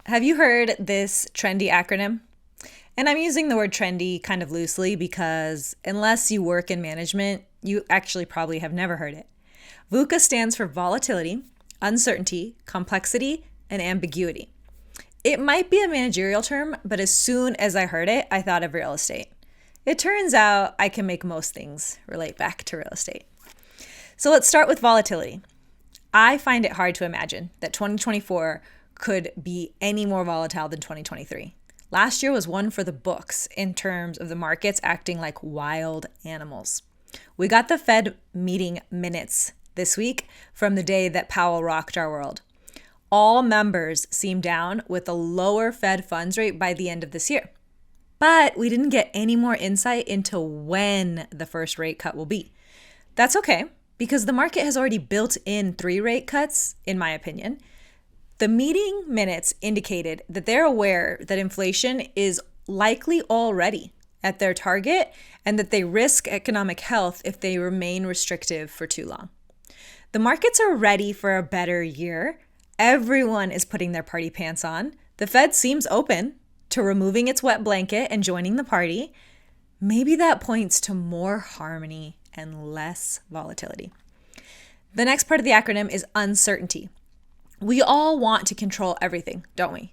Have you heard this trendy acronym? And I'm using the word trendy kind of loosely because unless you work in management, you actually probably have never heard it. VUCA stands for volatility, uncertainty, complexity, and ambiguity. It might be a managerial term, but as soon as I heard it, I thought of real estate. It turns out I can make most things relate back to real estate. So let's start with volatility. I find it hard to imagine that 2024 could be any more volatile than 2023. Last year was one for the books in terms of the markets acting like wild animals. We got the Fed meeting minutes this week from the day that Powell rocked our world. All members seem down with a lower Fed funds rate by the end of this year. But we didn't get any more insight into when the first rate cut will be. That's okay, because the market has already built in 3 rate cuts, in my opinion. The meeting minutes indicated that they're aware that inflation is likely already at their target and that they risk economic health if they remain restrictive for too long. The markets are ready for a better year. Everyone is putting their party pants on. The Fed seems open to removing its wet blanket and joining the party. Maybe that points to more harmony and less volatility. The next part of the acronym is uncertainty. We all want to control everything, don't we?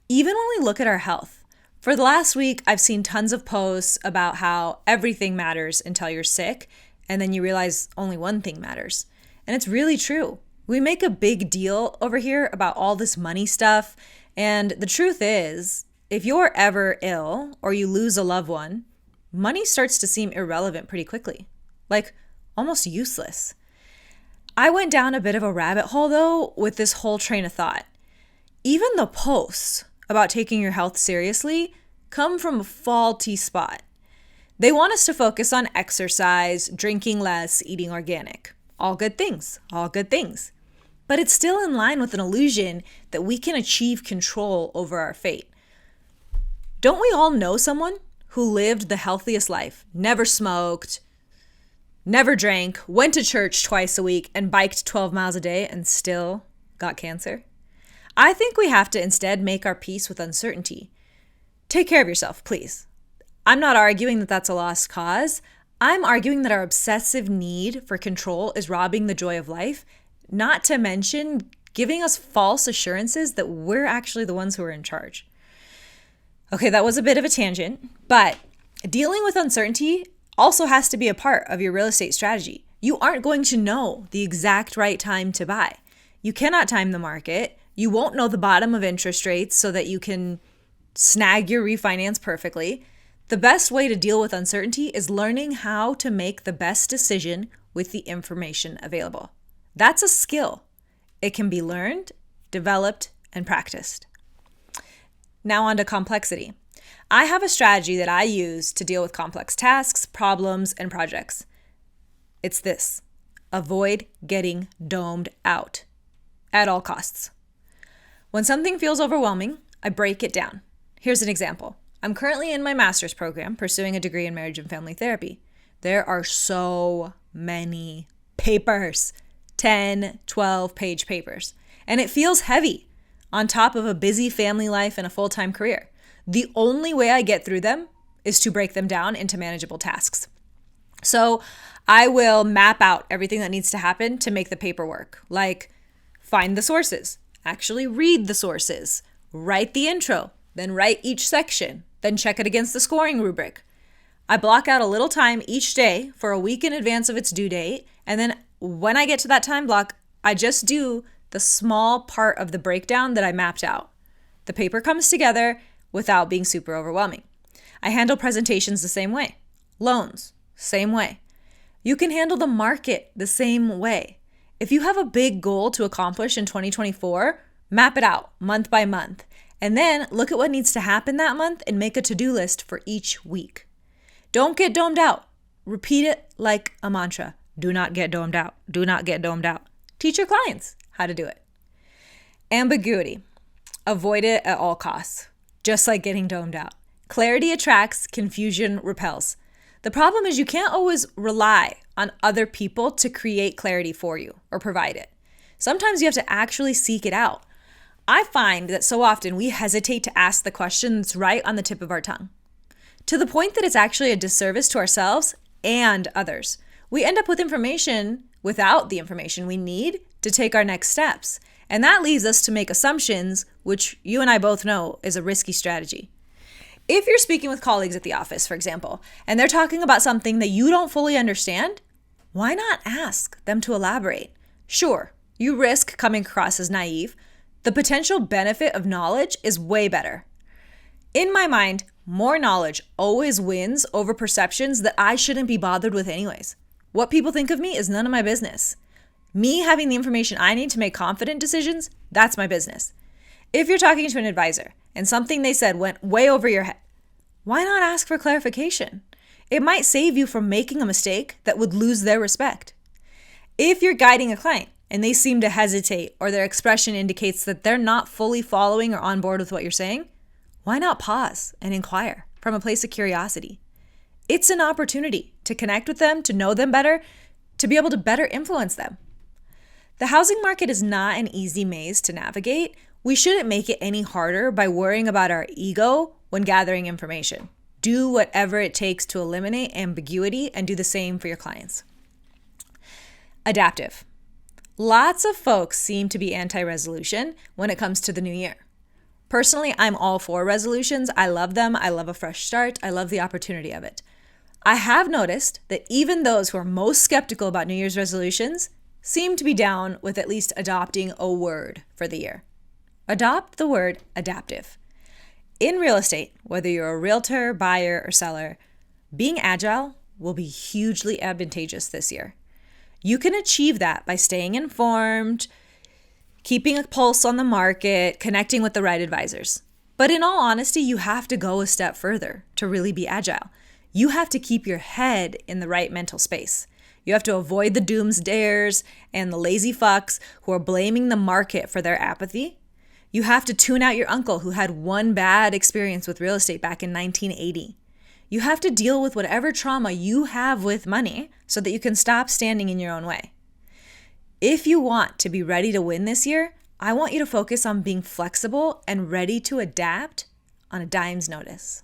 Even when we look at our health. For the last week, I've seen tons of posts about how everything matters until you're sick, and then you realize only one thing matters. And it's really true. We make a big deal over here about all this money stuff, and the truth is, if you're ever ill or you lose a loved one, money starts to seem irrelevant pretty quickly, like almost useless. I went down a bit of a rabbit hole, though, with this whole train of thought. Even the posts about taking your health seriously come from a faulty spot. They want us to focus on exercise, drinking less, eating organic. All good things, all good things. But it's still in line with an illusion that we can achieve control over our fate. Don't we all know someone who lived the healthiest life, never smoked, never drank, went to church twice a week, and biked 12 miles a day and still got cancer? I think we have to instead make our peace with uncertainty. Take care of yourself, please. I'm not arguing that that's a lost cause. I'm arguing that our obsessive need for control is robbing the joy of life, not to mention giving us false assurances that we're actually the ones who are in charge. Okay, that was a bit of a tangent, but dealing with uncertainty also has to be a part of your real estate strategy. You aren't going to know the exact right time to buy. You cannot time the market. You won't know the bottom of interest rates so that you can snag your refinance perfectly. The best way to deal with uncertainty is learning how to make the best decision with the information available. That's a skill. It can be learned, developed, and practiced. Now on to complexity. I have a strategy that I use to deal with complex tasks, problems, and projects. It's this: avoid getting domed out at all costs. When something feels overwhelming, I break it down. Here's an example. I'm currently in my master's program pursuing a degree in marriage and family therapy. There are so many papers, 10, 12-page papers, and it feels heavy on top of a busy family life and a full-time career. The only way I get through them is to break them down into manageable tasks. So I will map out everything that needs to happen to make the paper work, like find the sources, actually read the sources, write the intro, then write each section, then check it against the scoring rubric. I block out a little time each day for a week in advance of its due date, and then when I get to that time block, I just do the small part of the breakdown that I mapped out. The paper comes together without being super overwhelming. I handle presentations the same way. Loans, same way. You can handle the market the same way. If you have a big goal to accomplish in 2024, map it out month by month, and then look at what needs to happen that month and make a to-do list for each week. Don't get domed out. Repeat it like a mantra. Do not get domed out. Do not get domed out. Teach your clients how to do it. Ambiguity. Avoid it at all costs, just like getting domed out. Clarity attracts, confusion repels. The problem is you can't always rely on other people to create clarity for you or provide it. Sometimes you have to actually seek it out. I find that so often we hesitate to ask the question that's right on the tip of our tongue, to the point that it's actually a disservice to ourselves and others. We end up with information without the information we need to take our next steps. And that leads us to make assumptions, which you and I both know is a risky strategy. If you're speaking with colleagues at the office, for example, and they're talking about something that you don't fully understand, why not ask them to elaborate? Sure, you risk coming across as naive. The potential benefit of knowledge is way better. In my mind, more knowledge always wins over perceptions that I shouldn't be bothered with anyways. What people think of me is none of my business. Me having the information I need to make confident decisions, that's my business. If you're talking to an advisor and something they said went way over your head, why not ask for clarification? It might save you from making a mistake that would lose their respect. If you're guiding a client and they seem to hesitate or their expression indicates that they're not fully following or on board with what you're saying, why not pause and inquire from a place of curiosity? It's an opportunity to connect with them, to know them better, to be able to better influence them. The housing market is not an easy maze to navigate. We shouldn't make it any harder by worrying about our ego when gathering information. Do whatever it takes to eliminate ambiguity and do the same for your clients. Adaptive. Lots of folks seem to be anti-resolution when it comes to the new year. Personally, I'm all for resolutions. I love them. I love a fresh start. I love the opportunity of it. I have noticed that even those who are most skeptical about New Year's resolutions seem to be down with at least adopting a word for the year. Adopt the word adaptive. In real estate, whether you're a realtor, buyer, or seller, being agile will be hugely advantageous this year. You can achieve that by staying informed, keeping a pulse on the market, connecting with the right advisors. But in all honesty, you have to go a step further to really be agile. You have to keep your head in the right mental space. You have to avoid the doomsdayers and the lazy fucks who are blaming the market for their apathy. You have to tune out your uncle who had one bad experience with real estate back in 1980. You have to deal with whatever trauma you have with money so that you can stop standing in your own way. If you want to be ready to win this year, I want you to focus on being flexible and ready to adapt on a dime's notice.